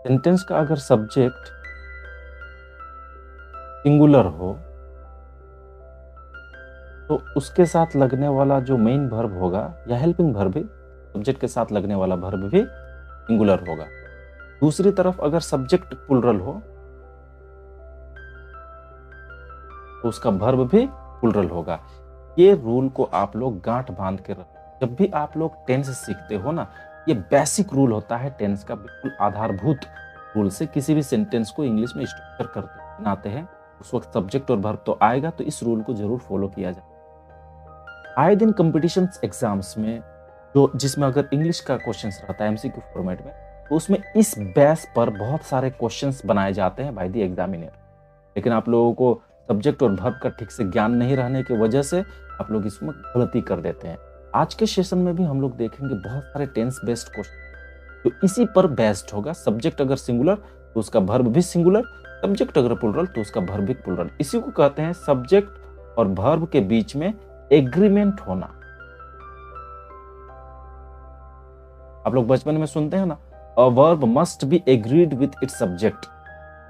Sentence का अगर subject singular हो तो उसके साथ लगने वाला जो मेन वर्ब होगा या हेल्पिंग वर्ब भी सब्जेक्ट के साथ लगने वाला वर्ब भी सिंगुलर होगा। दूसरी तरफ अगर सब्जेक्ट प्लुरल हो तो उसका वर्ब भी प्लुरल होगा। ये रूल को आप लोग गांठ बांध के रखो। जब भी आप लोग टेंस सीखते हो ना, ये बेसिक रूल होता है टेंस का, बिल्कुल आधारभूत रूल से किसी भी सेंटेंस को इंग्लिश में स्ट्रक्चर करते बनाते हैं। उस वक्त सब्जेक्ट और वर्ब तो आएगा, तो इस रूल को जरूर फॉलो किया जाए। आए दिन कंपटीशन एग्जाम्स में जो जिसमें अगर इंग्लिश का क्वेश्चन रहता है एमसीक्यू फॉर्मेट में, तो उसमें इस बेस पर बहुत सारे क्वेश्चंस बनाए जाते हैं बाय द एग्जामिनर। लेकिन आप लोगों को सब्जेक्ट और वर्ब का ठीक से ज्ञान नहीं रहने की वजह से आप लोग इसमें गलती कर देते हैं। आज के सेशन में भी हम लोग देखेंगे बहुत सारे टेंस बेस्ड क्वेश्चन तो इसी पर बेस्ड होगा। सब्जेक्ट अगर सिंगुलर तो उसका वर्ब भी सिंगुलर, सब्जेक्ट अगर प्लुरल तो उसका वर्ब भी प्लुरल। इसी को कहते हैं सब्जेक्ट और वर्ब के बीच में एग्रीमेंट होना। आप लोग बचपन में सुनते हैं ना, a verb must B agreed with its subject.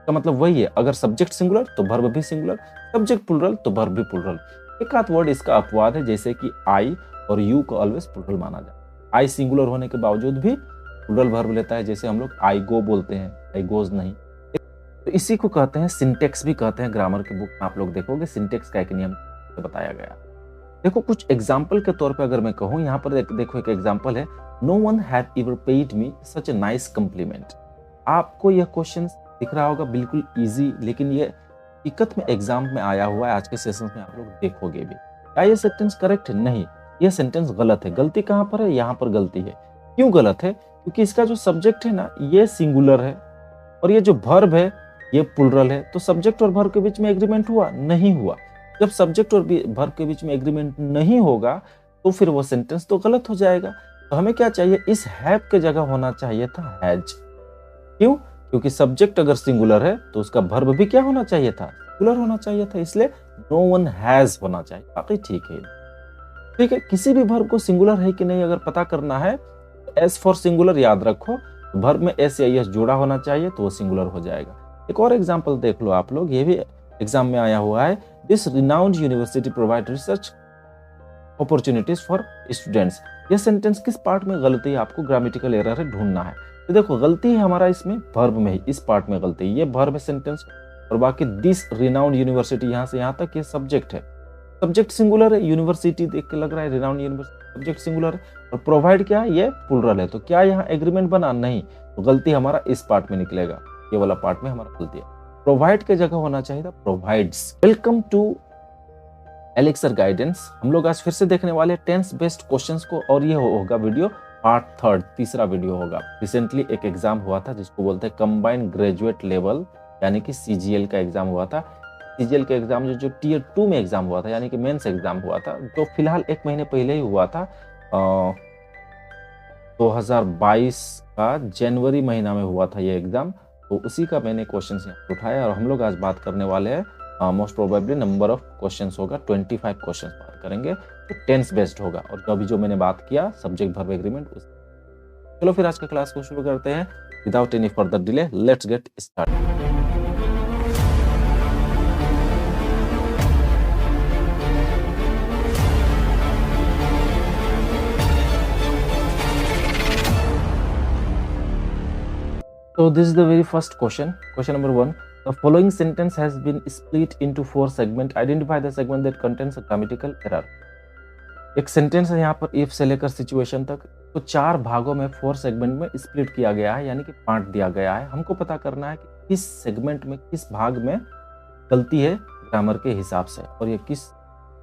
का मतलब वही है, अगर सब्जेक्ट सिंगुलर तो वर्ब भी सिंगुलर, सब्जेक्ट प्लुरल तो वर्ब भी प्लुरल। एक आध वर्ड इसका अपवाद है, जैसे कि आई और यू को ऑलवेज प्लुरल माना जाता है। आई सिंगुलर होने के बावजूद भी प्लुरल वर्ब लेता है, जैसे हम लोग आई गो बोलते हैं, आई गोज नहीं। तो इसी को कहते हैं सिंटेक्स भी कहते हैं। ग्रामर के बुक में आप लोग देखोगे सिंटेक्स का एक नियम बताया गया। देखो कुछ एग्जाम्पल के तौर पे अगर मैं कहूँ, यहाँ पर देखो एक एग्जाम्पल है, no one have ever paid me such a nice compliment. आपको यह क्वेश्चन दिख रहा होगा बिल्कुल इजी, लेकिन ये हकीकत में एग्जाम में आया हुआ है। आज के सेशन में आप लोग देखोगे भी। क्या ये सेंटेंस करेक्ट है? नहीं, यह सेंटेंस गलत है। गलती कहाँ पर है? यहाँ पर गलती है। क्यों गलत है? क्योंकि इसका जो सब्जेक्ट है ना, ये सिंगुलर है और ये जो वर्ब है ये प्लुरल है। तो सब्जेक्ट और वर्ब के बीच में एग्रीमेंट हुआ? नहीं हुआ। जब सब्जेक्ट और वर्ब के बीच में एग्रीमेंट नहीं होगा तो फिर वो सेंटेंस तो गलत हो जाएगा। तो हमें क्या चाहिए? इस हैव के जगह होना चाहिए था हैज। क्यों? क्योंकि सब्जेक्ट अगर सिंगुलर है तो उसका वर्ब भी क्या होना चाहिए था? सिंगुलर होना चाहिए था, इसलिए नो वन हैज होना चाहिए। बाकी ठीक है। ठीक है, किसी भी वर्ब को सिंगुलर है कि नहीं अगर पता करना है, एस फॉर सिंगुलर याद रखो, वर्ब में एस या एस जुड़ा होना चाहिए तो वो सिंगुलर हो जाएगा। एक और एग्जाम्पल देख लो आप लोग, ये भी एग्जाम में आया हुआ है। This renowned university provide research opportunities for students. ये सेंटेंस किस पार्ट में गलती है? आपको ग्रामेटिकल एरर है ढूंढना है। तो देखो गलती है हमारा इसमें वर्ब में ही, इस पार्ट में गलती है। ये वर्ब है सेंटेंस और बाकी दिस रिनाउंड यूनिवर्सिटी यहाँ से यहाँ तक ये सब्जेक्ट है। सब्जेक्ट सिंगुलर है, यूनिवर्सिटी देख के लग रहा है रिनाउंड यूनिवर्सिटी, सब्जेक्ट सिंगुलर है और प्रोवाइड क्या है? ये प्लुरल है। तो क्या यहाँ एग्रीमेंट बना? नहीं। तो गलती हमारा इस पार्ट में निकलेगा, ये वाला पार्ट में हमारा गलती है। प्रोवाइड के जगह होना चाहिए था provides. Welcome to Elixir Guidance. हम लोग आज फिर से देखने वाले टेंस बेस्ड क्वेश्चंस को, और ये होगा वीडियो पार्ट 3, तीसरा वीडियो होगा। रिसेंटली एक एग्जाम हुआ था जिसको बोलते हैं कंबाइंड ग्रेजुएट लेवल, यानी कि सीजीएल का एग्जाम हुआ था। सीजीएल का एग्जाम जो टियर 2 में एग्जाम हुआ था, यानी कि मेंस एग्जाम हुआ था, जो फिलहाल 1 महीने पहले ही हुआ था। 2022 का जनवरी महीना में हुआ था ये एग्जाम। तो उसी का मैंने क्वेश्चन यहाँ उठाया और हम लोग आज बात करने वाले हैं। Most probably number of questions होगा 25 क्वेश्चंस बात करेंगे, तो टेंस बेस्ड होगा। और अभी जो मैंने बात किया सब्जेक्ट वर्ब एग्रीमेंट। चलो फिर आज का क्लास को शुरू करते हैं without any further delay. Let's get start. So this is the very first question. Question number 1. The following sentence has been split into 4 segments. Identify the segment that contains a grammatical error. एक sentence है यहाँ पर if से लेकर situation तक, तो 4 भागों में 4 सेगमेंट में स्प्लिट किया गया है, यानी कि बांट दिया गया है। हमको पता करना है कि किस सेगमेंट में किस भाग में गलती है ग्रामर के हिसाब से। और ये किस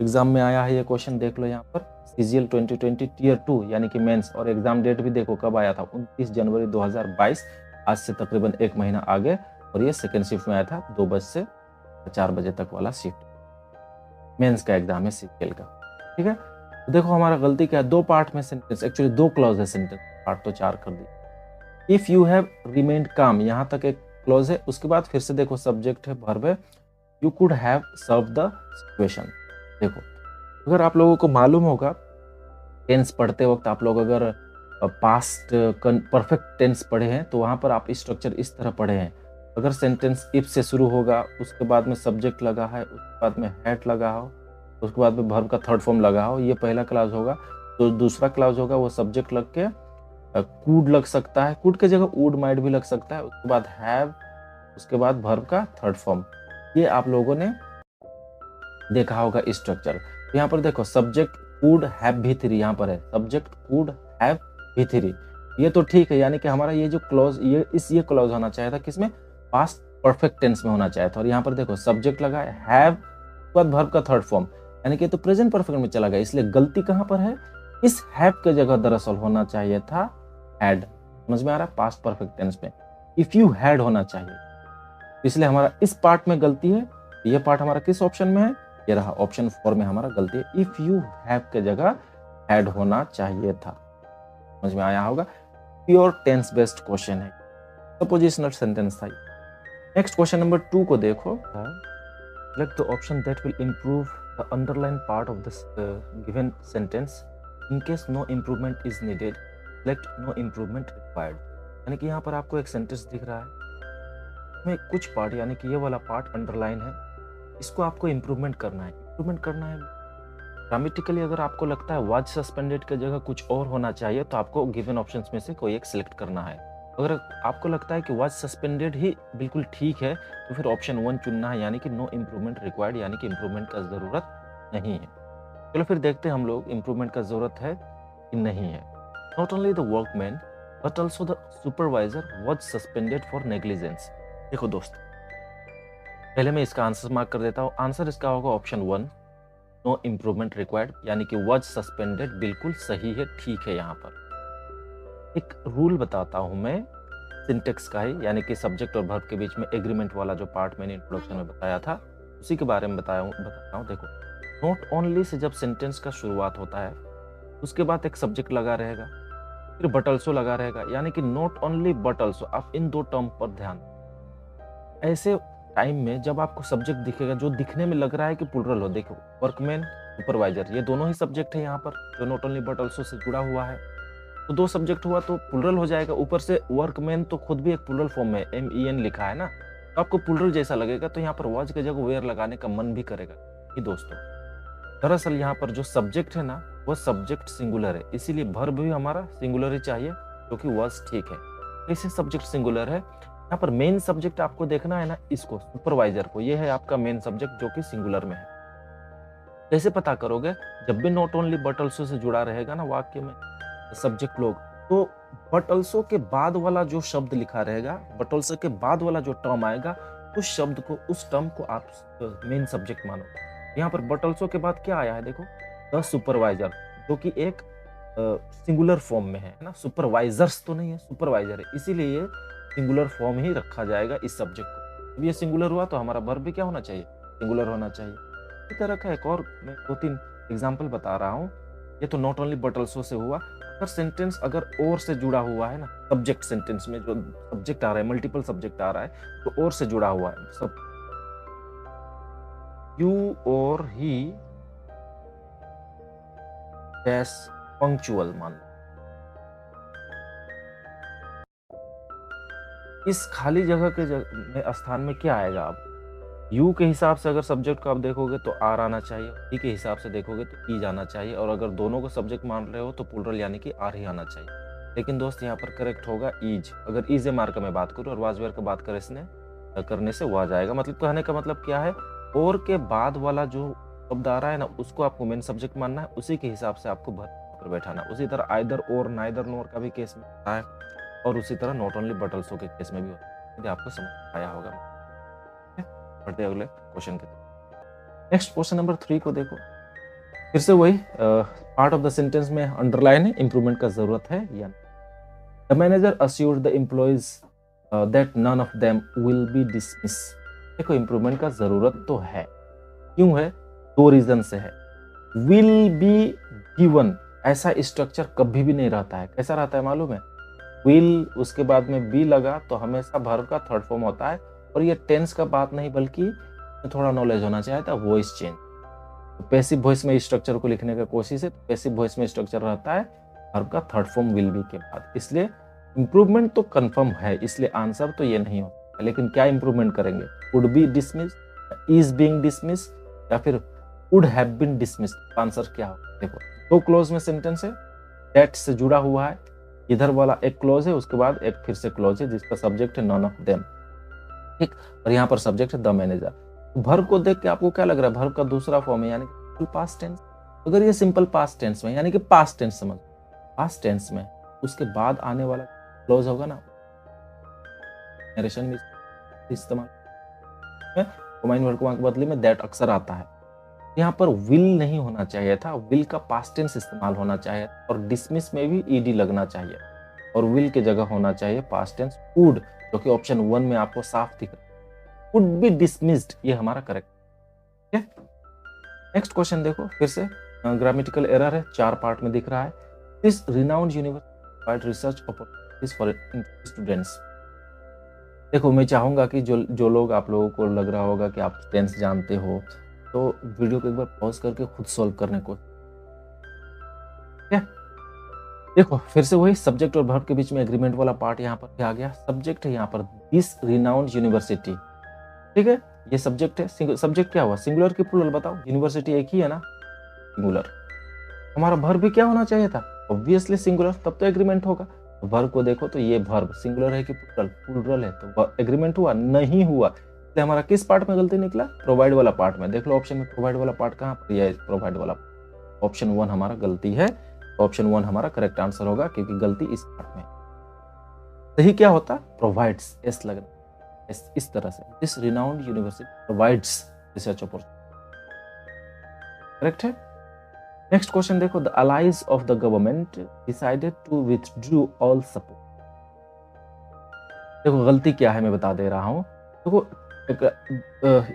एग्जाम में आया है ये क्वेश्चन देख लो यहाँ पर, सीजीएल 2020 टियर 2 यानी कि मेंस। और एग्जाम डेट भी देखो कब आया था, 29 जनवरी 2022, आज से तकरीबन 1 महीना आगे। और ये सेकेंड शिफ्ट में आया था, 2 बजे से 4 बजे तक वाला शिफ्ट। मेंस का एग्जाम है सीजीएल का। ठीक है, तो देखो हमारा गलती क्या है, 2 पार्ट में सेंटेंस, एक्चुअली 2 क्लॉज है सेंटेंस, पार्ट तो 4 कर दी। इफ यू हैव रिमेन्ड काम, यहाँ तक एक क्लॉज है। उसके बाद फिर से देखो सब्जेक्ट है, वर्ब है, you could have serve the situation. देखो अगर आप लोगों को मालूम होगा टेंस पढ़ते वक्त आप लोग अगर पास्ट परफेक्ट टेंस पढ़े हैं तो वहाँ पर आप स्ट्रक्चर इस तरह पढ़े हैं। अगर सेंटेंस इफ से शुरू होगा, उसके बाद में सब्जेक्ट लगा है, उसके बाद में हैड लगा हो, उसके बाद में वर्ब का थर्ड फॉर्म लगा हो, ये पहला क्लास होगा। तो दूसरा क्लास होगा वो सब्जेक्ट लग के कूड लग सकता है, कूड के जगह वुड माइट भी लग सकता है, उसके बाद हैव, उसके बाद वर्ब का थर्ड फॉर्म। ये आप लोगों ने देखा होगा स्ट्रक्चर। तो यहाँ पर देखो सब्जेक्ट कुड हैव भी थ्री, यहाँ पर है सब्जेक्ट कुड हैव भी थ्री, ये तो ठीक है, यानी कि हमारा ये जो क्लॉज ये क्लॉज होना चाहिए था किसमें, पास्ट परफेक्ट टेंस में होना चाहिए था। और यहाँ पर देखो सब्जेक्ट लगा है हैव, उसके बाद वर्ब का थर्ड फॉर्म, यानी कि तो प्रेजेंट परफेक्ट में चला गया। इसलिए गलती कहाँ पर है, इस हैव के जगह दरअसल होना चाहिए था हैड। समझ में आ रहा है, पास्ट परफेक्ट टेंस में इफ यू हैड होना चाहिए, इसलिए हमारा इस पार्ट में गलती है। ये पार्ट हमारा किस ऑप्शन में है, ये रहा ऑप्शन 4 में हमारा गलती है, इफ यू हैव के जगह हैड होना चाहिए था। समझ में आया होगा, प्योर टेंस बेस्ड क्वेश्चन है, सपोजिशनल सेंटेंस था। नेक्स्ट क्वेश्चन नंबर 2 को देखो, select the option that will improve the underlined part of this given sentence in case no improvement is needed, select no improvement required। यानी कि यहाँ पर आपको एक सेंटेंस दिख रहा है, में कुछ पार्ट यानी कि ये वाला पार्ट अंडरलाइन है, इसको आपको इम्प्रूवमेंट करना है। ग्रामेटिकली अगर आपको लगता है वाज सस्पेंडेड की जगह कुछ और होना चाहिए तो आपको गिवन ऑप्शंस में से कोई एक सिलेक्ट करना है। अगर आपको लगता है कि वाज सस्पेंडेड ही बिल्कुल ठीक है तो फिर ऑप्शन 1 चुनना है, यानी कि नो इम्प्रूवमेंट रिक्वायर्ड, यानी कि इम्प्रूवमेंट का ज़रूरत नहीं है। चलो फिर देखते हैं हम लोग इम्प्रूवमेंट का ज़रूरत है कि नहीं है। Not only the workman but also the supervisor was suspended for negligence. देखो दोस्त, पहले मैं इसका आंसर मार्क कर देता हूँ। आंसर इसका होगा ऑप्शन 1, नो इम्प्रूवमेंट रिक्वायर्ड, यानी कि वाज सस्पेंडेड बिल्कुल सही है, ठीक है। यहाँ पर एक रूल बताता हूँ मैं सिंटेक्स का ही, यानी कि सब्जेक्ट और वर्ब के बीच में एग्रीमेंट वाला जो पार्ट मैंने इंट्रोडक्शन में बताया था उसी के बारे में बताता हूँ। देखो, नॉट ओनली से जब सेंटेंस का शुरुआत होता है उसके बाद एक सब्जेक्ट लगा रहेगा, फिर बट ऑल्सो लगा रहेगा, यानी कि नॉट ओनली बट ऑल्सो। आप इन दो टर्म पर ध्यान, ऐसे टाइम में जब आपको सब्जेक्ट दिखेगा जो दिखने में लग रहा है कि प्लुरल हो, देखो वर्कमैन सुपरवाइजर ये दोनों ही सब्जेक्ट है यहाँ पर जो not only but also say जुड़ा हुआ है, तो 2 सब्जेक्ट हुआ तो प्लुरल हो जाएगा। ऊपर से वर्कमैन तो खुद भी एक प्लुरल फॉर्म में MEN लिखा है ना, तो आपको प्लुरल जैसा लगेगा, तो यहाँ पर वाज की जगह वेयर लगाने का मन भी करेगा। ये दोस्तों दरअसल यहाँ पर जो सब्जेक्ट है ना वो सब्जेक्ट सिंगुलर है, इसीलिए वर्ब भी हमारा सिंगुलर ही चाहिए, क्योंकि वाज ठीक है। कैसे सब्जेक्ट सिंगुलर है, यहाँ पर मेन सब्जेक्ट आपको देखना है ना, इसको सुपरवाइजर को, ये है आपका मेन सब्जेक्ट जो कि सिंगुलर में है। कैसे पता करोगे, जब भी not only but also say जुड़ा रहेगा ना वाक्य में सब्जेक्ट लोग, तो बट ऑल्सो के बाद वाला जो शब्द लिखा रहेगा, बट ऑल्सो के बाद वाला जो टर्म आएगा उस शब्द को, उस टर्म को आप मेन सब्जेक्ट मानो। यहाँ पर बट ऑल्सो के बाद क्या आया है, देखो द सुपरवाइजर, जो कि एक सिंगुलर फॉर्म में है ना, सुपरवाइजर्स तो नहीं है, सुपरवाइजर है, इसीलिए ये सिंगुलर फॉर्म ही रखा जाएगा इस सब्जेक्ट को। जब ये सिंगुलर हुआ तो हमारा वर्ब भी क्या होना चाहिए, सिंगुलर होना चाहिए। इसी तरह का एक और मैं 2-3 एग्जाम्पल बता रहा हूँ। ये तो not only but also say हुआ, अगर सेंटेंस अगर और से जुड़ा हुआ है ना, सब्जेक्ट सेंटेंस में जो सब्जेक्ट आ रहा है, मल्टीपल सब्जेक्ट आ रहा है, तो और से जुड़ा हुआ है, सब यू और ही डैश पंक्चुअल मान लो, इस खाली जगह के स्थान में क्या आएगा, अब यू के हिसाब से अगर सब्जेक्ट को आप देखोगे तो आर आना चाहिए, ई के हिसाब से देखोगे तो ई जाना चाहिए, और अगर दोनों को सब्जेक्ट मान रहे हो तो प्लुरल यानी कि आर ही आना चाहिए। लेकिन दोस्त यहाँ पर करेक्ट होगा ईज। अगर ईज ए मार्क में बात करूँ और वाज वेयर की बात करें इसने करने से वाज आएगा। मतलब कहने का मतलब क्या है, और के बाद वाला जो शब्द आ रहा है ना उसको आपको मेन सब्जेक्ट मानना है, उसी के हिसाब से आपको भर कर बैठाना। उसी तरह आइदर और, नाइदर नोर का भी केस में होता है, और उसी तरह नॉट ओनली बट ऑल्सो के केस में भी होता है। यदि आपको समझ आया होगा। बढ़ते अगले क्वेश्चन के तरफ। नेक्स्ट क्वेश्चन नंबर 3 को देखो, फिर से वही पार्ट ऑफ द सेंटेंस में अंडरलाइन है, इंप्रूवमेंट का जरूरत है या the manager assured the employees that none of them will be dismiss. देखो इंप्रूवमेंट का जरूरत तो है, क्यों है, 2 रीजन से है। विल बी गिवन ऐसा स्ट्रक्चर कभी भी नहीं रहता है, कैसा रहता है मालूम है, विल उसके बाद में बी लगा तो हमेशा वर्ब का थर्ड फॉर्म होता है, और ये टेंस का बात नहीं बल्कि थोड़ा नॉलेज होना चाहिए था, वॉइस चेंज। तो पैसिव वॉइस में स्ट्रक्चर को लिखने का कोशिश है, तो पैसिव वॉइस में स्ट्रक्चर रहता है वर्ब का थर्ड फॉर्म विल बी के बाद। इसलिए इंप्रूवमेंट तो कंफर्म है, इसलिए आंसर तो ये नहीं होता। लेकिन क्या इंप्रूवमेंट करेंगे? Would be dismiss, is being dismiss, या फिर would have been dismiss. Answer क्या होगा? देखो, दो क्लोज में सेंटेंस है, दैट से जुड़ा हुआ है, इधर वाला एक क्लोज है, उसके बाद एक फिर से क्लोज है जिसका सब्जेक्ट है नॉन ऑफ देम, ठीक, और यहाँ पर सब्जेक्ट है द मैनेजर। वर्ब को देख के आपको क्या लग रहा है? वर्ब का दूसरा फॉर्म है, यानी कि पास्ट टेंस। अगर ये सिंपल पास्ट टेंस में, यानी कि पास्ट टेंस समझ, पास्ट टेंस में उसके बाद आने वाला क्लोज होगा ना, नरेशन में इस्तेमाल है, कमांड वर्ब के बदले में दैट अक्सर आता है। यहाँ पर विल नहीं होना चाहिए था, विल का पास्ट टेंस इस्तेमाल होना चाहिए, और डिसमिस में भी ईडी लगना चाहिए, और विल की जगह होना चाहिए पास्ट टेंस वुड, जो कि ऑप्शन 1 में आपको साफ दिख रहा है, वुड बी डिसमिस्ड, ये हमारा करेक्ट है। नेक्स्ट क्वेश्चन देखो, फिर से ग्रामेटिकल एरर है, 4 पार्ट में दिख रहा है। This renowned university provide research opportunities for students. देखो, मैं चाहूंगा कि जो लोग, आप लोगों को लग रहा होगा कि आप टेंस जानते हो, तो वीडियो को एक बार पॉज करके खुद सॉल्व करने को, क्या देखो, फिर से वही सब्जेक्ट और वर्ब के बीच में एग्रीमेंट वाला पार्ट यहाँ पर आ गया। सब्जेक्ट है यहाँ पर दिस रिनाउंड यूनिवर्सिटी, ठीक है, ये सब्जेक्ट है। सब्जेक्ट क्या हुआ? सिंगुलर की प्लूरल बताओ, यूनिवर्सिटी एक ही है ना, सिंगुलर। हमारा वर्ब भी क्या होना चाहिए था? ऑब्वियसली सिंगुलर, तब तो एग्रीमेंट होगा। वर्ब को देखो तो ये वर्ब सिंगुलर है कि प्लूरल? प्लूरल है, तो एग्रीमेंट हुआ नहीं हुआ। इसलिए हमारा किस पार्ट में गलती निकला? प्रोवाइड वाला पार्ट में। देख लो ऑप्शन में प्रोवाइड वाला पार्ट कहाँ पर? ये प्रोवाइड वाला, ऑप्शन 1 हमारा गलती है, ऑप्शन 1 हमारा करेक्ट आंसर होगा, क्योंकि गलती इस पार्ट में। सही क्या होता? प्रोवाइड्स, एस लगना इस तरह से, this renowned university provides research opportunity, correct है। नेक्स्ट क्वेश्चन देखो, the allies of the government decided to withdrew all support. देखो गलती क्या है मैं बता दे रहा हूं। देखो,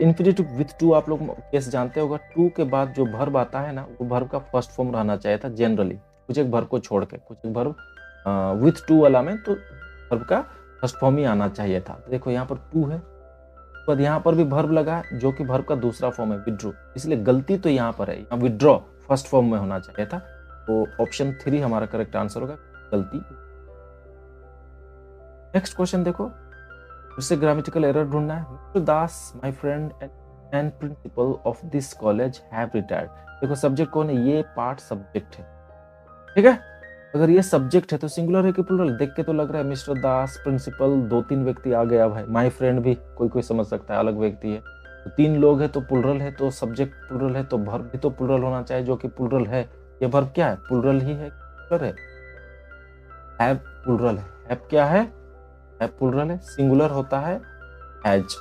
इन्फिनिटिव विथ टू आप लोग केस जानते होगा, टू के बाद जो वर्ब आता है ना, वो वर्ब का फर्स्ट फॉर्म रहना चाहिए था जनरली, कुछ एक वर्ब को छोड़ के, कुछ एक वर्ब विथ टू वाला में तो वर्ब का फर्स्ट फॉर्म ही आना चाहिए था। देखो यहाँ पर टू है, बाद यहाँ पर भी वर्ब लगा जो कि वर्ब का दूसरा फॉर्म है विड्रॉ, इसलिए गलती तो यहाँ पर है, यहाँ विड्रॉ फर्स्ट फॉर्म में होना चाहिए था। तो ऑप्शन 3 हमारा करेक्ट आंसर होगा, गलती। नेक्स्ट क्वेश्चन देखो, फिर से ग्रामेटिकल एरर ढूंढना है। Mister Das my friend and principle of this college have retired. देखो सब्जेक्ट कौन है? ये पार्ट सब्जेक्ट है, ठीक है। अगर ये सब्जेक्ट है तो सिंगुलर है कि प्लूरल? देख के तो लग रहा है मिस्टर दास, प्रिंसिपल, 2-3 व्यक्ति आ गया भाई। माय फ्रेंड भी कोई समझ सकता है, अलग व्यक्ति है, तो 3 लोग है तो प्लूरल है, तो सब्जेक्ट प्लूरल है, तो वर्ब भी तो प्लूरल होना चाहिए, जो कि प्लूरल है। ये वर्ब क्या है? प्लूरल ही है, प्लूरल है, हैव प्लूरल है, हैव क्या है? हैव प्लूरल है, सिंगुलर होता है हैज,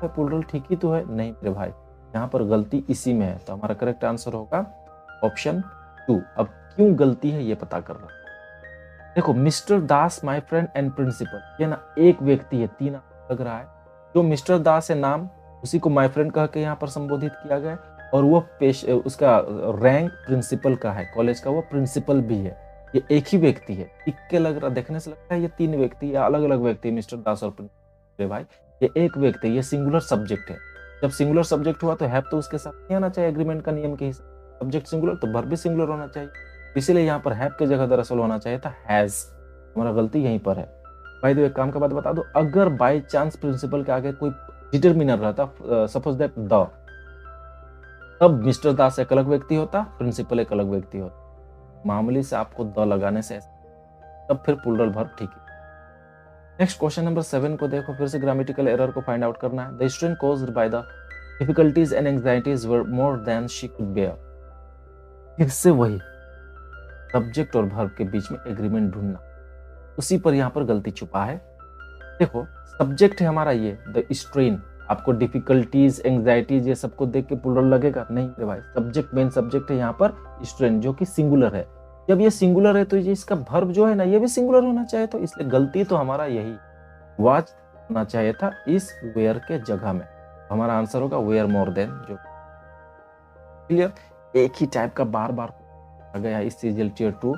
प्लूरल ठीक ही तो है। नहीं मेरे भाई, यहाँ पर गलती इसी में है, तो हमारा करेक्ट आंसर होगा ऑप्शन 2। अब क्यों गलती है ये पता कर रहा है। देखो, Mister Das my friend and principal, ये ना एक व्यक्ति है, 3 लग रहा है। जो मिस्टर दास है नाम, उसी को माय फ्रेंड कह के यहाँ पर संबोधित किया गया, और वो उसका रैंक प्रिंसिपल का है, कॉलेज का वो प्रिंसिपल भी है। ये एक ही व्यक्ति है, दिख के लग रहा, देखने से लगता है ये 3 व्यक्ति या अलग अलग व्यक्ति, मिस्टर दास और प्रिंसिपल। भाई ये एक व्यक्ति, ये सिंगुलर सब्जेक्ट है। जब सिंगुलर सब्जेक्ट हुआ तो हैव तो उसके साथ नहीं आना चाहिए एग्रीमेंट का नियम के हिसाब। सब्जेक्ट सिंगुलर तो वर्ब भी सिंगुलर होना चाहिए, इसीलिए यहाँ पर हैव की जगह दरअसल होना चाहिए था हैज। हमारा गलती यहीं पर है। भाई तो एक काम का बात बता दो, अगर बाय चांस प्रिंसिपल के आगे कोई डिटरमिनर रहता, सपोज दैट द, तब मिस्टर दास एक अलग व्यक्ति होता, प्रिंसिपल एक अलग व्यक्ति होता। मामूली से आपको द लगाने से तब फिर प्लूरल वर्ब ठीक है। नेक्स्ट क्वेश्चन नंबर 7 को देखो, फिर से ग्रामेटिकल एरर को फाइंड आउट करना है। The student caused by the difficulties and anxieties were more than she could bear. फिर से वही सब्जेक्ट और वर्ब के बीच में एग्रीमेंट ढूंढना, उसी पर यहाँ पर गलती छुपा है। देखो सब्जेक्ट है हमारा ये द स्ट्रेन, आपको डिफिकल्टीज एंजाइटीज ये सबको देख के प्लूरल लगेगा? नहीं रे भाई, सब्जेक्ट मेन सब्जेक्ट है यहाँ पर स्ट्रेन, जो कि सिंगुलर है। जब ये सिंगुलर है तो ये इसका वर्ब जो है ना, ये भी सिंगुलर होना चाहिए, तो इसलिए गलती तो हमारा यही वाज होना चाहिए था इस वेयर के जगह में। हमारा आंसर होगा वेयर मोर देन। जो क्लियर, एक ही टाइप का बार बार आ गया इस सीजीएल टियर 2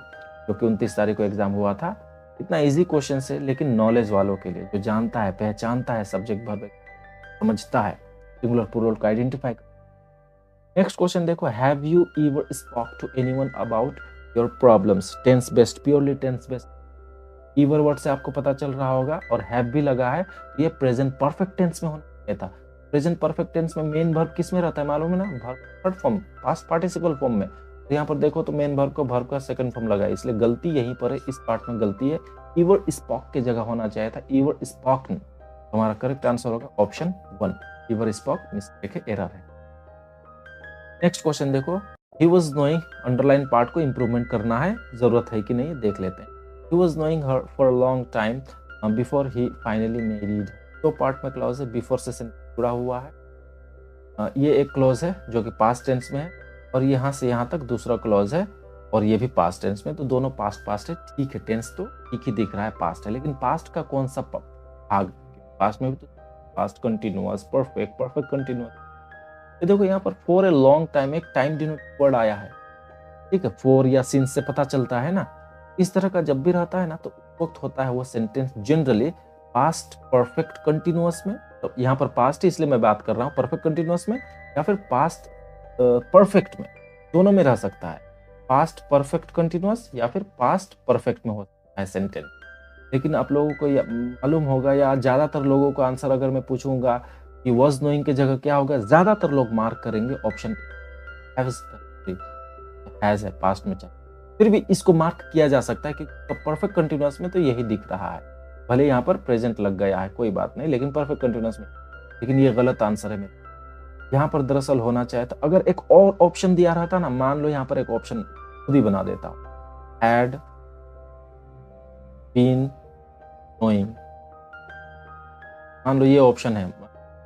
जो कि 29 तारीख को एग्जाम हुआ था। इतना इजी क्वेश्चन है, लेकिन नॉलेज वालों के लिए, जो जानता है, पहचानता है सब्जेक्ट वर्ब, समझता है सिंगुलर प्लूरल को आइडेंटिफाई। नेक्स्ट क्वेश्चन देखो, have you ever spoke to anyone about your problems, tense based, purely tense based. Keyword word से आपको पता चल रहा होगा, और हैव भी लगा है, तो ये प्रेजेंट परफेक्ट टेंस में होना चाहिए था। प्रेजेंट परफेक्ट टेंस में मेन वर्ब किस में रहता है मालूम है ना, verb third form, past participle form में। तो यहाँ पर देखो तो मेन वर्ब को वर्ब का सेकंड फॉर्म लगा है, इसलिए गलती यहीं पर है, इस पार्ट में गलती है। ईवर स्पॉक की जगह होना चाहिए था ईवर स्पॉकन। हमारा करेक्ट आंसर होगा ऑप्शन 1, ईवर स्पॉक, मिस्टेक है, एरर है। नेक्स्ट क्वेश्चन देखो, he was knowing, underline part को इंप्रूवमेंट करना है, जरूरत है कि नहीं देख लेते हैं। He was knowing her for a long time before he finally married. दो पार्ट में क्लॉज है, बिफोर से जुड़ा हुआ है। ये एक क्लॉज है जो कि पास्ट टेंस में है, और यहाँ से यहाँ तक दूसरा क्लॉज है, और ये भी पास्ट टेंस में, तो दोनों पास्ट पास्ट है। ठीक है, टेंस तो ठीक ही दिख रहा है, पास्ट है, लेकिन पास्ट का कौन सा भाग, पास्ट में भी तो past continuous, perfect, perfect continuous. ये देखो यहाँ पर फॉर ए लॉन्ग टाइम, एक टाइम डिनोटेड वर्ड आया है, ठीक है, फॉर या सिंस से पता चलता है ना। इस तरह का जब भी रहता है ना, तो उस वक्त होता है वो sentence generally past perfect continuous में। तो यहाँ पर पास्ट है इसलिए मैं बात कर रहा हूँ परफेक्ट कंटिन्यूअस में, या फिर पास्ट परफेक्ट में, दोनों में रह सकता है। पास्ट परफेक्ट कंटिन्यूअस या फिर पास्ट परफेक्ट में हो सकता है सेंटेंस। लेकिन आप लोगों को मालूम होगा, या ज्यादातर लोगों को आंसर अगर मैं पूछूंगा कि वाज नोइंग की जगह क्या होगा, ज्यादातर लोग मार्क करेंगे ऑप्शन हैज है पास्ट में। फिर भी इसको मार्क किया जा सकता है कि परफेक्ट कंटिन्यूअस में तो यही दिख रहा है, भले यहाँ पर प्रेजेंट लग गया है कोई बात नहीं, लेकिन परफेक्ट कंटिन्यूअस में, लेकिन ये गलत आंसर है मेरा। यहाँ पर दरअसल होना चाहिए था, अगर एक और ऑप्शन दिया रहता ना, मान लो यहाँ पर एक ऑप्शन खुद ही बना देता हूँ, हैड बीन नोइंग, मान लो ये ऑप्शन है,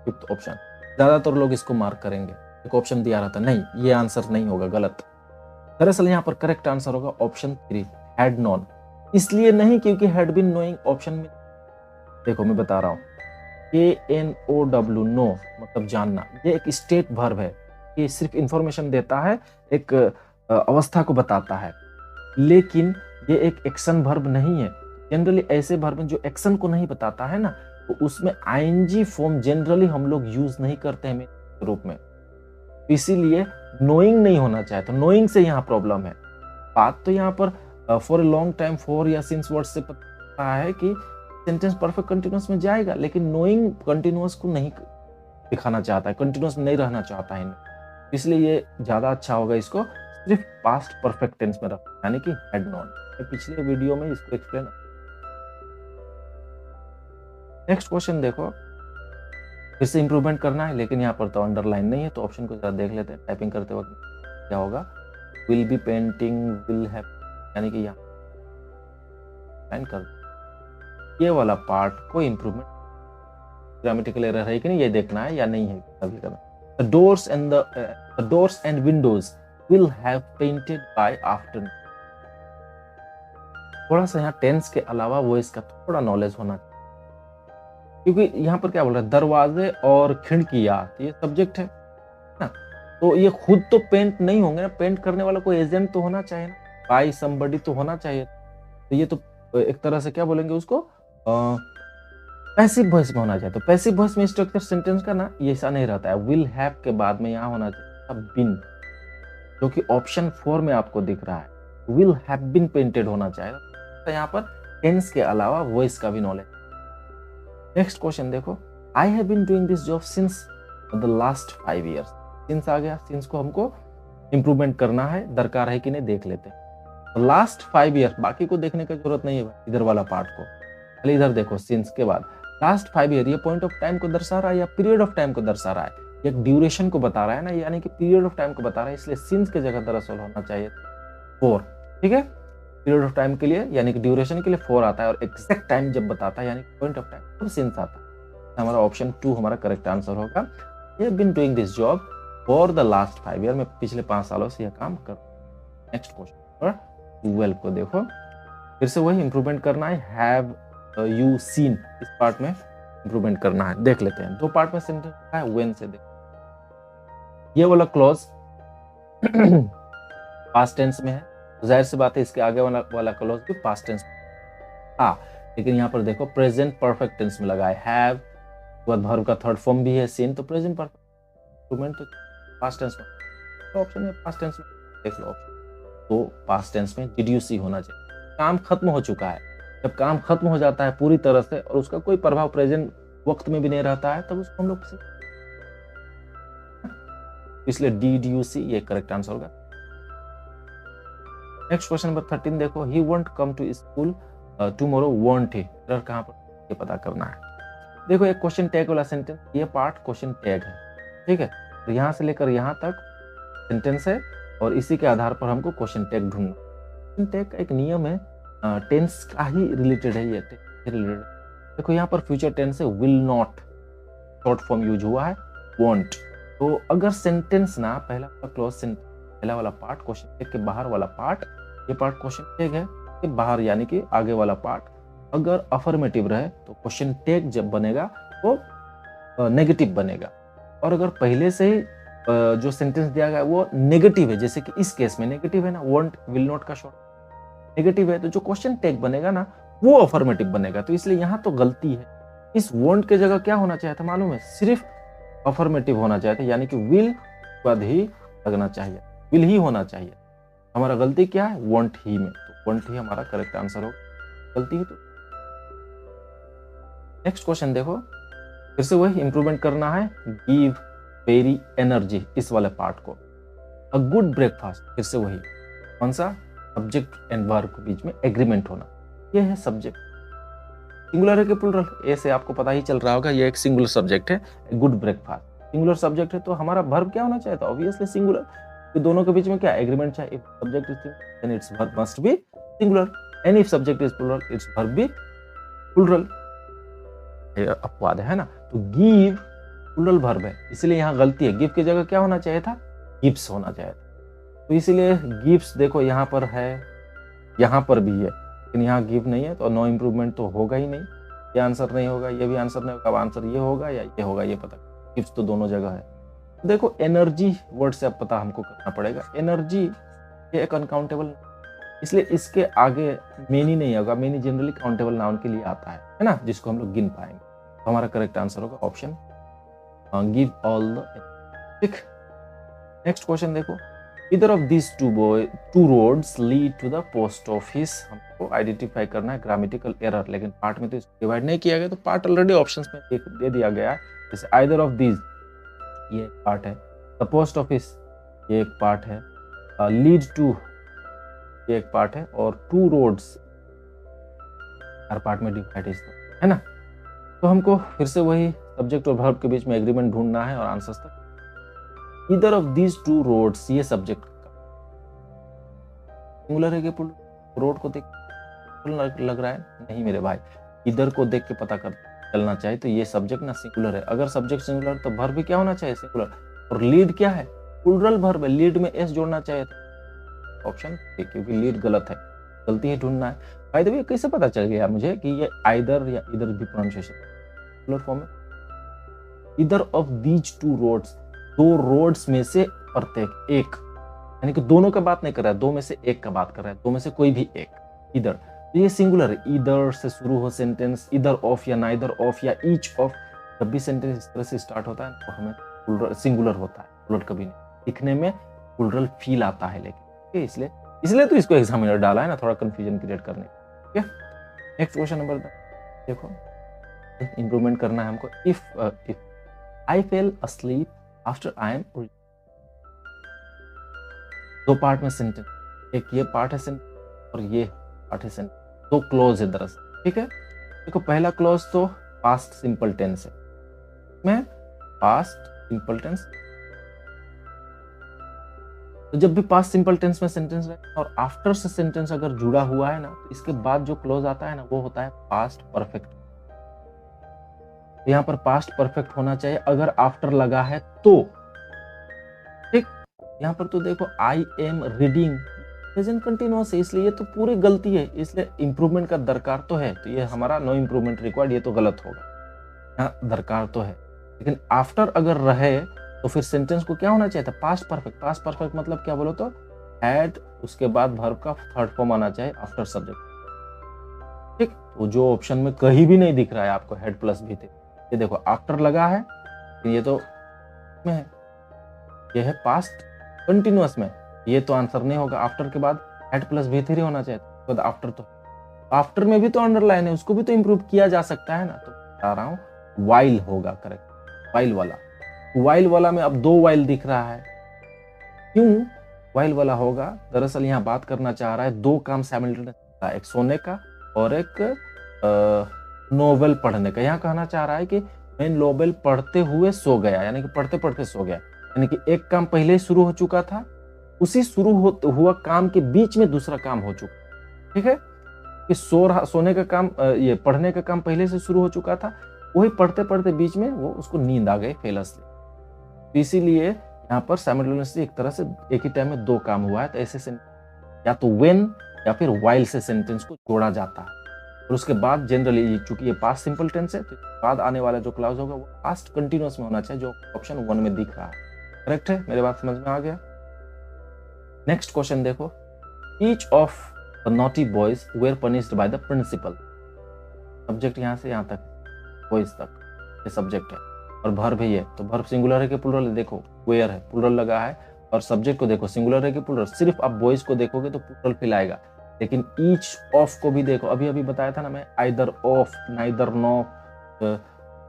फिफ्थ ऑप्शन, ज्यादातर लोग इसको मार्क करेंगे। एक ऑप्शन दिया रहता, नहीं ये आंसर नहीं होगा, गलत। दरअसल यहाँ पर करेक्ट आंसर होगा ऑप्शन 3, हैड नोन। इसलिए नहीं क्योंकि हैड बीन नोइंग ऑप्शन में, देखो मैं बता रहा हूँ, KNOW, नो मतलब जानना, ये एक स्टेट वर्ब है, ये सिर्फ इंफॉर्मेशन देता है, एक अवस्था को बताता है, लेकिन ये एक एक्शन वर्ब नहीं है। जनरली ऐसे वर्ब में जो एक्शन को नहीं बताता है ना, तो उसमें ING फॉर्म जनरली हम लोग यूज नहीं करते हैं रूप में, इसीलिए नोइंग नहीं होना चाहिए। तो नोइंग से यहाँ प्रॉब्लम है। बात तो यहाँ पर for a long time, for या सिंस वर्ड से पता है कि सेंटेंस परफेक्ट कंटिन्यूअस में जाएगा, लेकिन नोइंग कंटिन्यूअस को नहीं दिखाना चाहता है, कंटिन्यूअस नहीं रहना चाहता है, इसलिए ये ज्यादा अच्छा होगा इसको सिर्फ पास्ट परफेक्ट टेंस में रखना, यानी कि हैड नोन। पिछले वीडियो में इसको एक्सप्लेन। नेक्स्ट क्वेश्चन देखो, फिर से इंप्रूवमेंट करना है, लेकिन यहाँ पर तो अंडरलाइन नहीं है, तो ऑप्शन को जरा देख लेते हैं। टाइपिंग करते वक्त क्या होगा, will be painting, will have, यानी कि यहाँ लाइन कर, ये वाला पार्ट को इंप्रूवमेंट, ग्रामेटिकल एरर है कि नहीं ये देखना है या नहीं है अभी करना। The doors and windows will have painted by afternoon। थोड़ा सा यहाँ टेंस के अलावा वो इसका थोड़ा नॉलेज होना चाहिए, क्योंकि यहाँ पर क्या बोल रहा है, दरवाजे और खिड़कियां, तो ये सब्जेक्ट है ना, तो ये खुद तो पेंट नहीं होंगे ना, पेंट करने वाला कोई एजेंट तो होना चाहिए ना, बाय समबडी तो होना चाहिए। तो ये तो एक तरह से क्या बोलेंगे उसको, पैसिव वॉइस में होना चाहिए। तो पैसिव वॉइस में स्ट्रक्चर सेंटेंस का ना ये ऐसा नहीं रहता है, विल हैव के बाद में यहाँ होना चाहिए बिन, जो कि ऑप्शन 4 में आपको दिख रहा है, विल हैव बीन पेंटेड होना चाहिए। तो यहाँ पर टेंस के अलावा वॉइस का भी नॉलेज। नेक्स्ट क्वेश्चन देखो, I have been doing this job since the last 5 years। Since आ गया, सिंस को हमको इंप्रूवमेंट करना है, दरकार है कि नहीं देख लेते हैं। लास्ट 5 years, बाकी को देखने की जरूरत नहीं है इधर वाला पार्ट को, खाली इधर देखो, सिंस के बाद लास्ट 5 years, ये पॉइंट ऑफ टाइम को दर्शा रहा है या पीरियड ऑफ टाइम को दर्शा रहा है, एक ड्यूरेशन को बता रहा है ना, यानी कि पीरियड ऑफ टाइम को बता रहा है, इसलिए सिंस की जगह दरअसल होना चाहिए 4। ठीक है, पीरियड ऑफ टाइम के लिए यानी कि ड्यूरेशन के लिए 4 आता है, और एग्जैक्ट टाइम जब बताता है यानी पॉइंट ऑफ टाइम तो सिंस आता है। हमारा ऑप्शन 2 हमारा करेक्ट आंसर होगा। ये been doing this job for the last 5 years, मैं पिछले 5 सालों से यह काम कर। नेक्स्ट क्वेश्चन 12 को देखो, फिर से वही इंप्रूवमेंट करना है, हैव यू सीन, इस पार्ट में इंप्रूवमेंट करना है, देख लेते हैं। 2 पार्ट में सेंटेंस है, व्हेन से देख, ये वाला क्लॉज पास्ट टेंस में है, जाहिर सी बात है इसके आगे वाला क्लॉज भी पास्ट टेंस में, हाँ, लेकिन यहाँ पर देखो प्रेजेंट परफेक्ट टेंस में लगा है, हैव, वर्ब का थर्ड फॉर्म भी है सीन, तो प्रेजेंट परफेक्ट इंप्रूवमेंट तो पास्ट टेंस में, तो ऑप्शन है पास्ट टेंस में, देख लो ऑप्शन तो पास्ट टेंस में डिड यू सी होना चाहिए। काम खत्म हो चुका है, जब काम खत्म हो जाता है पूरी तरह से और उसका कोई प्रभाव प्रेजेंट वक्त में भी नहीं रहता है, तब उसको हम लोग इसलिए डिड यू सी ये करेक्ट आंसर होगा। नेक्स्ट क्वेश्चन नंबर 13 देखो, he won't come to school tomorrow, won't he, error कहां पर ये पता करना है। देखो एक क्वेश्चन टैग वाला सेंटेंस, ये पार्ट क्वेश्चन टैग है, ठीक है, तो यहां से लेकर यहां तक सेंटेंस है और इसी के आधार पर हमको क्वेश्चन टैग ढूंढना। क्वेश्चन टैग का एक नियम है, टेंस का ही रिलेटेड है, ये रिलेटेड। देखो यहाँ पर फ्यूचर टेंस है, will not short form use हुआ है वॉन्ट। तो अगर सेंटेंस ना पहला वाला क्लोज सेंटेंस, पहला वाला पार्ट क्वेश्चन टैग के बाहर वाला पार्ट, ये पार्ट क्वेश्चन टैग है के बाहर यानी कि आगे वाला पार्ट अगर अफर्मेटिव रहे तो क्वेश्चन टैग जब बनेगा वो नेगेटिव बनेगा। और अगर पहले से ही जो सेंटेंस दिया गया वो नेगेटिव है, जैसे कि इस केस में नेगेटिव है ना, वॉन्ट विल नॉट का शॉर्ट नेगेटिव है, तो जो क्वेश्चन टैग बनेगा ना वो अफर्मेटिव बनेगा। तो इसलिए यहाँ तो गलती है, इस वॉन्ट के जगह क्या होना चाहिए था मालूम है, सिर्फ अफर्मेटिव होना चाहिए था, यानी कि विल बाद ही लगना चाहिए, विल ही होना चाहिए। हमारा गलती क्या है, वॉन्ट ही में, तो वॉन्ट ही हमारा करेक्ट आंसर होगा, गलती ही तो। नेक्स्ट क्वेश्चन देखो, फिर से वही इंप्रूवमेंट करना है, गिव वेरी एनर्जी, इस वाले पार्ट को। अ गुड ब्रेकफास्ट, फिर से वही, कौन सा, सब्जेक्ट एंड वर्ब के बीच में एग्रीमेंट होना, ये है सब्जेक्ट। सिंगुलर है कि प्लूरल, ए से आपको पता ही चल रहा होगा, ये एक सिंगुलर सब्जेक्ट है, गुड ब्रेकफास्ट सिंगुलर सब्जेक्ट है, तो हमारा वर्ब क्या होना चाहिए था, ऑब्वियसली सिंगुलर। तो दोनों के बीच में क्या एग्रीमेंट चाहिए, if subject is singular then its verb must be singular, and if subject is plural its verb be plural. ये अपवाद है ना, तो गिव प्लूरल वर्ब है, इसलिए यहाँ गलती है, गिव की जगह क्या होना चाहिए था, गिव्स होना चाहिए था। तो इसीलिए गिव्स देखो यहाँ पर है, यहाँ पर भी है, लेकिन यहाँ गिव नहीं है, तो नो इम्प्रूवमेंट तो होगा ही नहीं, ये आंसर नहीं होगा, ये भी आंसर नहीं होगा, अब आंसर ये होगा या ये होगा, ये पता, गिव्स तो दोनों जगह है। देखो एनर्जी वर्ड से अब पता हमको करना पड़ेगा, एनर्जी ये एक अनकाउंटेबल, इसलिए इसके आगे मेनी नहीं होगा, मेनी जनरली काउंटेबल नाउन के लिए आता है ना, जिसको हम लोग गिन पाएंगे। तो हमारा करेक्ट आंसर होगा ऑप्शन गिव ऑल द, ठीक। नेक्स्ट क्वेश्चन देखो, either of this two roads lead to the post office, हमको आइडेंटिफाई करना है ग्रामेटिकल एरर, लेकिन पार्ट में तो डिवाइड नहीं किया गया, तो पार्ट ऑलरेडी ऑप्शंस में दे दिया गया है, जैसे आइदर ऑफ दिस ये एक पार्ट है, द पोस्ट ऑफिस ये एक पार्ट है, लीड टू ये एक पार्ट है, और टू रोड्स हर पार्ट में डिवाइड है ना। तो हमको फिर से वही सब्जेक्ट और वर्ब के बीच में एग्रीमेंट ढूंढना है और आंसर्स तक। Either of these two roads, ये सब्जेक्ट सिंगुलर है कि रोड को देख लग रहा है, नहीं मेरे भाई, इधर को देख के पता कर चलना चाहिए, तो ये सब्जेक्ट ना सिंगुलर है। अगर सब्जेक्ट सिंगुलर तो वर्ब भी क्या होना चाहिए, सिंगुलर। और लीड क्या है, प्लूरल वर्ब है, लीड में एस जोड़ना चाहिए था, ऑप्शन ए, क्योंकि लीड गलत है, गलती ही ढूंढना है। बाय द वे कैसे पता चल गया मुझे कि ये आइदर या इधर भी प्रोनाउंसिएशन प्लूरल फॉर्म है। इधर ऑफ दीज टू रोड्स, दो रोड्स में से प्रत्येक एक, यानी कि दोनों का बात नहीं कर रहा है, दो में से एक का बात कर रहा है, दो में से कोई भी एक। इधर तो ये सिंगुलर है, इधर से शुरू हो सेंटेंस, इधर ऑफ या नाइदर ऑफ या ईच ऑफ, जब भी सेंटेंस इस तरह से स्टार्ट होता है तो हमें प्लूरल सिंगुलर होता है, प्लूरल कभी नहीं, दिखने में प्लूरल फील आता है, लेकिन इसलिए तो इसको एग्जामिनर डाला है ना, थोड़ा कंफ्यूजन क्रिएट करने। ठीक है, नेक्स्ट क्वेश्चन नंबर देखो, इंप्रूवमेंट करना है हमको। If I fail asleep after I am, दो पार्ट में सेंटेंस, एक ये पार्ट है सेंटेंस और ये पार्ट है सेंटेंस, दो क्लोज है दरअसल। ठीक है, देखो पहला क्लोज तो पास्ट सिंपल टेंस है, मैं पास्ट सिंपल टेंस, तो जब भी पास्ट सिंपल टेंस में सेंटेंस है और आफ्टर से सेंटेंस अगर जुड़ा हुआ है ना, तो इसके बाद जो क्लोज आता है ना वो होता है पास्ट परफेक्ट। यहाँ पर पास्ट परफेक्ट होना चाहिए, अगर आफ्टर लगा है तो। ठीक, यहाँ पर तो देखो I am reading present continuous है, इसलिए ये तो पूरी गलती है, इसलिए इंप्रूवमेंट का दरकार तो है, तो ये हमारा नो इंप्रूवमेंट रिक्वायर्ड, ये तो गलत होगा। यहाँ दरकार तो है, लेकिन आफ्टर अगर रहे तो फिर सेंटेंस को क्या होना चाहिए था, पास्ट परफेक्ट। पास्ट परफेक्ट मतलब क्या बोलो तो हैड, उसके बाद वर्ब का थर्ड फॉर्म आना चाहिए आफ्टर सब्जेक्ट। ठीक, तो जो ऑप्शन में कहीं भी नहीं दिख रहा है आपको हेड प्लस भी थे, ये देखो आफ्टर लगा है, ये तो में है, ये है पास्ट कंटिन्यूअस में, ये तो आंसर नहीं होगा। आफ्टर के बाद हैड प्लस V3 होना चाहिए, तो आफ्टर तो आफ्टर में भी तो अंडरलाइन है, उसको भी तो इम्प्रूव किया जा सकता है ना। तो बता रहा हूँ वाइल होगा करेक्ट, वाइल वाला। वाइल वाला में अब 2 वाइल दिख रहा है, क्यों वाइल वाला होगा? दरअसल यहाँ बात करना चाह रहा है 2 काम साइमल्टेनियस, एक सोने का और एक नोवेल पढ़ने का। यहाँ कहना चाह रहा है कि मैं नोवेल पढ़ते हुए सो गया, यानी कि पढ़ते पढ़ते सो गया, यानी कि एक काम पहले ही शुरू हो चुका था, उसी शुरू हुआ काम के बीच में दूसरा काम हो चुका। ठीक है कि सोने का काम, ये पढ़ने का काम पहले से शुरू हो चुका था, वही पढ़ते पढ़ते बीच में वो उसको नींद आ गई फेलसली। तो इसीलिए यहाँ पर साइमल्टेनियसली एक तरह से एक ही टाइम में 2 काम हुआ है। तो ऐसे या तो व्हेन या फिर व्हाइल से सेंटेंस को जोड़ा जाता है। और उसके बाद जनरली चूंकि ये पास्ट सिंपल टेंस है, तो बाद आने वाला जो क्लाउज होगा वो पास्ट कंटिन्यूअस में होना चाहिए, जो ऑप्शन 1 में दिख रहा है। करेक्ट है? मेरी बात समझ में आ गया? नेक्स्ट क्वेश्चन देखो, each of the naughty boys were punished by the principal. Subject यहाँ से यहाँ तक, बॉयज तक ये सब्जेक्ट है, और वर्ब है ये, तो वर्ब सिंगुलर है कि प्लुरल है? देखो वेयर है, प्लुरल लगा है, और सब्जेक्ट को देखो सिंगुलर है कि प्लुरल। सिर्फ आप बॉयज को देखोगे तो प्लुरल फील आएगा, लेकिन ईच ऑफ को भी देखो। अभी अभी बताया था ना मैं, either of, neither no,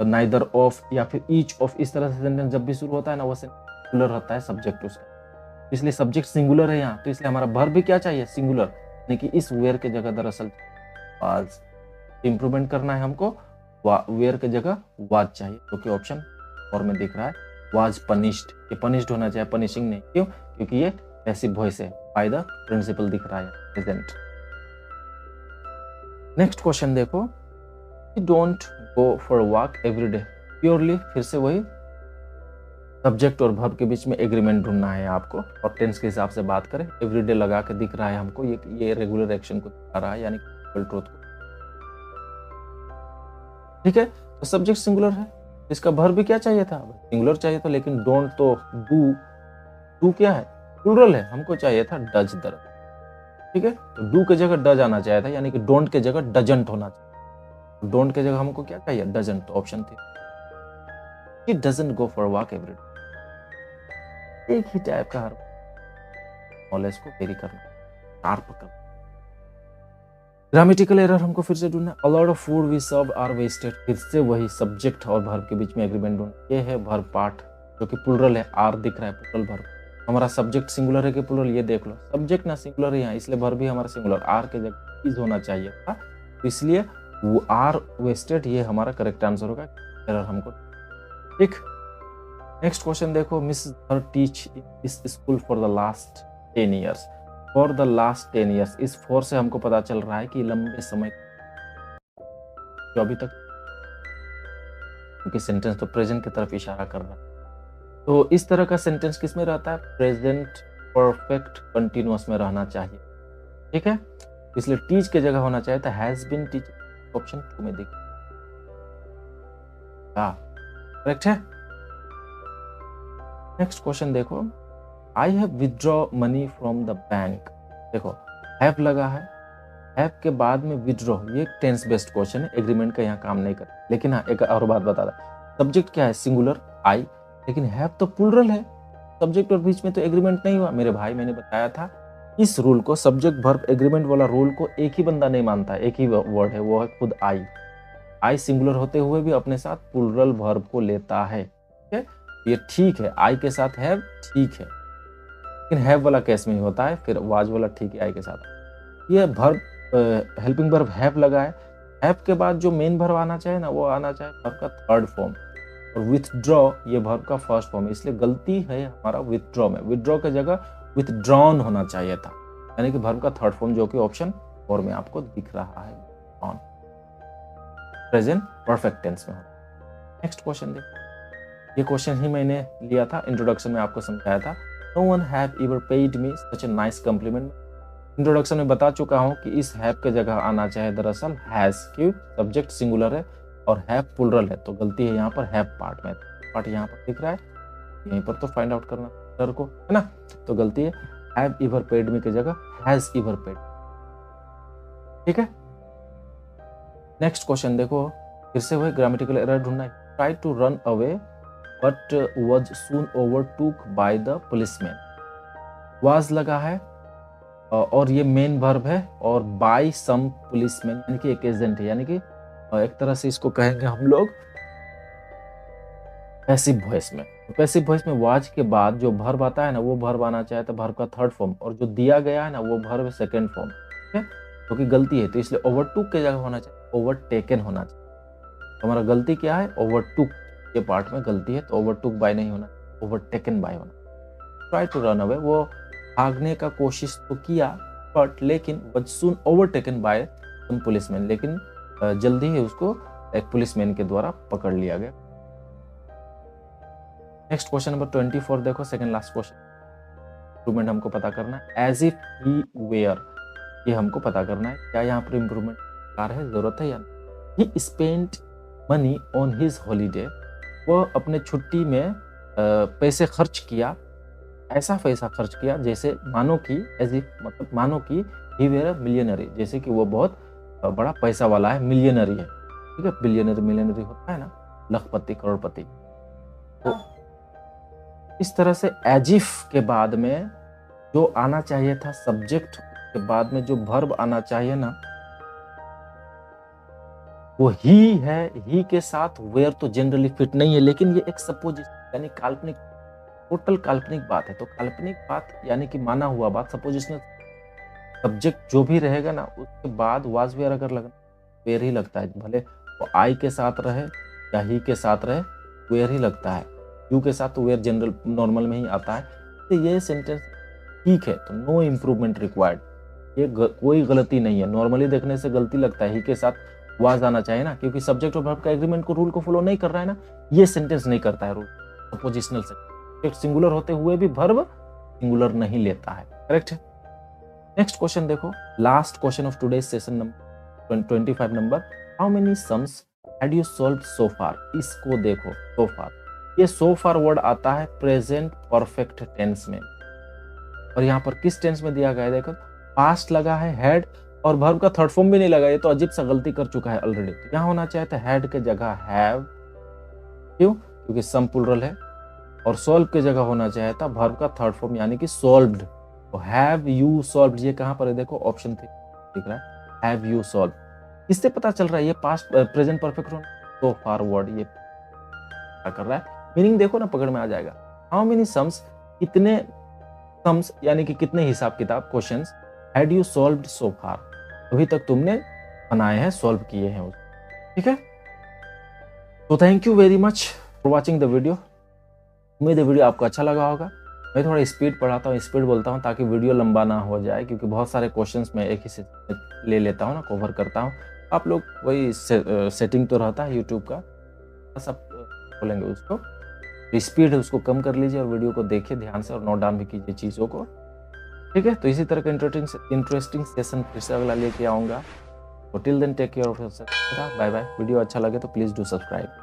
neither of या फिर ईच ऑफ, इस तरह से सेंटेंस जब भी शुरू होता है ना, वो सिंगुलर होता है सब्जेक्ट उसका, इसलिए सब्जेक्ट सिंगुलर है यहाँ। तो इसलिए हमारा वर्ब भी क्या चाहिए? सिंगुलर, यानी कि इस वेयर के जगह दरअसल वाज। इंप्रूवमेंट करना है हमको, वेयर के जगह वाज चाहिए, क्योंकि ऑप्शन 4 में दिख रहा है वाज पनिश्ड। ये पनिश्ड होना चाहिए, पनिशिंग नहीं। क्यों? क्योंकि ये पैसिव वॉइस है, बाय द प्रिंसिपल दिख रहा है प्रेजेंट। नेक्स्ट क्वेश्चन देखो, don't go for walk every day. Purely फिर से वही सब्जेक्ट और वर्ब के बीच में एग्रीमेंट ढूंढना है आपको, और टेंस के हिसाब से बात करें। एवरीडे लगा के दिख रहा है हमको, ये रेगुलर एक्शन को दिखा रहा है, यानी ट्रूथ को। ठीक है, तो सब्जेक्ट सिंगुलर है, इसका वर्ब भी क्या चाहिए था? सिंगुलर चाहिए था, लेकिन डोंट तो डू क्या है? प्लुरल है, हमको चाहिए था डज दर। ठीक है, तो डू के जगह डज आना चाहिए था, यानी कि डोंट के जगह डजंट होना चाहिए। डोंट के जगह हमको क्या चाहिए? डजंट। तो ऑप्शन थी He doesn't go for a walk every day। एक ही टाइप का हर नॉलेज को वेरी करना, शार्प करना। ग्रामेटिकल एरर हमको फिर से ढूंढना। A lot of food we serve are wasted। फिर से वही सब्जेक्ट और वर्ब के बीच में एग्रीमेंट ढूंढना। ये है वर्ब पार्ट, जो कि प्लुरल है, आर दिख रहा है, प्लुरल वर्ब। हमारा सब्जेक्ट सिंगुलर है कि प्लुरल? ये देख लो, सब्जेक्ट ना सिंगुलर है यहाँ, इसलिए वर्ब भी हमारा सिंगुलर, आर के जगह इज होना चाहिए था, तो इसलिए वो आर वेस्टेड, ये हमारा करेक्ट आंसर होगा। एरर हमको ठीक। नेक्स्ट क्वेश्चन देखो, मिस हर टीच इस school for the last 10 years. For the last 10 years, इस 4 से हमको पता चल रहा है कि लंबे समय, जो अभी तक, क्योंकि सेंटेंस तो प्रेजेंट की तरफ इशारा कर रहा है, तो इस तरह का सेंटेंस किस में रहता है? प्रेजेंट परफेक्ट कंटिन्यूअस में रहना चाहिए। ठीक है, इसलिए टीच के जगह होना चाहिए था हैज बीन टीच, ऑप्शन 2 में दिख करेक्ट है। नेक्स्ट क्वेश्चन देखो, I have withdraw money from the bank. देखो हैव लगा है, हैव के बाद में विथड्रॉ, ये टेंस बेस्ड क्वेश्चन है, एग्रीमेंट का यहाँ काम नहीं कर। लेकिन हाँ, एक और बात बता रहा, सब्जेक्ट क्या है? सिंगुलर आई, लेकिन हैव तो प्लुरल है, सब्जेक्ट और बीच में तो एग्रीमेंट नहीं हुआ। मेरे भाई, मैंने बताया था इस रूल को, सब्जेक्ट वर्ब एग्रीमेंट वाला रूल को एक ही बंदा नहीं मानता, एक ही वर्ड है, वो है खुद आई। आई सिंगुलर होते हुए भी अपने साथ प्लुरल वर्ब को लेता है। ठीक है, ये ठीक है, आई के साथ हैव ठीक है, लेकिन हैव वाला केस में ही होता है, फिर वाज वाला ठीक है आई के साथ। ये वर्ब हेल्पिंग वर्ब हैव लगा है, हैव के बाद जो मेन वर्ब आना चाहिए ना, वो आना चाहिए वर्ब का थर्ड फॉर्म, और विथड्रॉ ये वर्ब का फर्स्ट फॉर्म है, इसलिए गलती है हमारा विथड्रॉ में। विथड्रॉ की जगह विथड्रॉन होना चाहिए था, यानी कि वर्ब का थर्ड फॉर्म, जो कि ऑप्शन 4 में आपको दिख रहा है, ऑन प्रेजेंट परफेक्ट टेंस में। नेक्स्ट क्वेश्चन देखो, ये क्वेश्चन ही मैंने लिया था, इंट्रोडक्शन में आपको समझाया था। No one have ever paid me such a nice compliment. Introduction में बता चुका हूँ कि इस हैव के जगह आना चाहिए दरअसल हैज, क्यों? सब्जेक्ट सिंगुलर है और हैव प्लुरल है, तो गलती है यहाँ पर हैव पार्ट में। पार्ट यहाँ पर दिख रहा है, यहीं पर तो फाइंड आउट करना डर को, है ना, तो गलती है हैव एवर पेड मी की जगह हैज एवर पेड। ठीक है, नेक्स्ट क्वेश्चन देखो, फिर से वही ग्रामेटिकल एरर ढूंढना है। Try to run away but was soon overtook by the policeman. Was लगा है और ये मेन वर्ब है, और बाय सम पुलिसमैन यानी कि एक एजेंट है, यानी कि एक तरह से इसको कहेंगे हम लोग पैसिव वॉइस में। तो पैसिव वॉइस में वाज के बाद जो वर्ब आता है ना, वो वर्ब आना चाहिए था वर्ब का थर्ड फॉर्म, और जो दिया गया है ना वो वर्ब सेकंड फॉर्म, ठीक है। तो की गलती है, तो इसलिए ओवरटूक के जगह होना चाहिए ओवरटेकन होना चाहिए। तो हमारा गलती क्या है, ओवरटूक के पार्ट में गलती है, तो ओवरटूक बाय नहीं होना, ओवरटेकन बाय होना। ट्राई टू रन अवे, वो भागने का कोशिश तो किया बट लेकिन but soon overtaken by some policeman, लेकिन जल्दी ही उसको एक पुलिसमैन के द्वारा पकड़ लिया गया। नेक्स्ट क्वेश्चन नंबर 24 देखो, सेकंड लास्ट क्वेश्चन। इंप्रूवमेंट हमको पता करना है, एज इफ ही वेयर, ये हमको पता करना है क्या यहाँ पर इंप्रूवमेंट कार है, जरूरत है या नहीं। ही spent money on his holiday, वो अपने छुट्टी में पैसे खर्च किया, ऐसा पैसा खर्च किया जैसे मानो कि एज इफ मतलब मानो कि ही वेयर मिलियनरी, जैसे कि वो बहुत बड़ा पैसा वाला है, मिलियनरी है, ठीक है। बिलियनरी मिलियनरी होता है ना, लखपति करोड़पति। तो इस तरह से एज इफ के बाद में जो आना चाहिए था सब्जेक्ट के बाद में जो वर्ब आना चाहिए ना, वो ही है। ही के साथ वेयर तो जनरली फिट नहीं है, लेकिन ये एक सपोजिशन यानी काल्पनिक, टोटल काल्पनिक बात है। तो काल्पनिक बात यानी कि माना हुआ बात, सपोजिशनल सब्जेक्ट जो भी रहेगा ना उसके बाद वाज वेयर अगर लगना, वेयर ही लगता है, भले वो आई के साथ रहे या ही के साथ रहे, वेयर ही लगता है। यू के साथ तो वेयर जनरल नॉर्मल में ही आता है। तो ये सेंटेंस ठीक है, तो नो इम्प्रूवमेंट रिक्वायर्ड, ये कोई गलती नहीं है। नॉर्मली देखने से गलती लगता है, ही के साथ वाज आना चाहिए ना, क्योंकि सब्जेक्ट और वर्ब का एग्रीमेंट को रूल को फॉलो नहीं कर रहा है ना, ये सेंटेंस नहीं करता है रूल, सपोजिशनल सेंटेंस सिंगुलर होते हुए भी वर्ब सिंगुलर नहीं लेता है, करेक्ट है। नेक्स्ट क्वेश्चन देखो, last question of today's session number 25 number, how many sums had you solved so far. इसको देखो, सो फार, ये सो फार वर्ड आता है प्रेजेंट परफेक्ट टेंस में, और यहाँ पर किस टेंस में दिया गया है देखो, पास्ट लगा है हैड, और वर्ब का थर्ड फॉर्म भी नहीं लगा, ये तो अजीब सा गलती कर चुका है ऑलरेडी। यहाँ होना चाहिए था हैड के जगह हैव, क्यों, क्योंकि सम प्लुरल है, और सॉल्व के जगह होना चाहिए था वर्ब का थर्ड फॉर्म यानी कि सॉल्व्ड। तो हैव यू सॉल्व्ड, ये कहां पर है देखो, ऑप्शन 3 दिख रहा है, हैव यू सॉल्व। इससे पता चल रहा है ये पास्ट प्रेजेंट परफेक्ट सो फार वर्ड ये क्या कर रहा है, मीनिंग देखो ना, पकड़ में आ जाएगा। हाउ मेनी सम्स, कितने सम्स यानी कि कितने हिसाब किताब questions had you solved so फार, अभी तक तुमने बनाए हैं, सॉल्व किए हैं उसको, ठीक है। तो thank you very much for watching the video. उम्मीद है वीडियो आपको अच्छा लगा होगा। मैं थोड़ा स्पीड पढ़ाता हूँ, स्पीड बोलता हूँ ताकि वीडियो लंबा ना हो जाए, क्योंकि बहुत सारे क्वेश्चंस मैं एक ही से ले लेता हूँ ना, कवर करता हूँ। आप लोग वही सेटिंग तो रहता है यूट्यूब का, सब बोलेंगे उसको, स्पीड है उसको कम कर लीजिए और वीडियो को देखिए ध्यान से और नोट डाउन भी कीजिए चीज़ों को, ठीक है। तो इसी तरह का इंटरेस्टिंग सेशन फिर से अगला लेके आऊँगा। तो till then take care of yourself, bye bye. Video अच्छा लगे तो प्लीज़ डू सब्सक्राइब।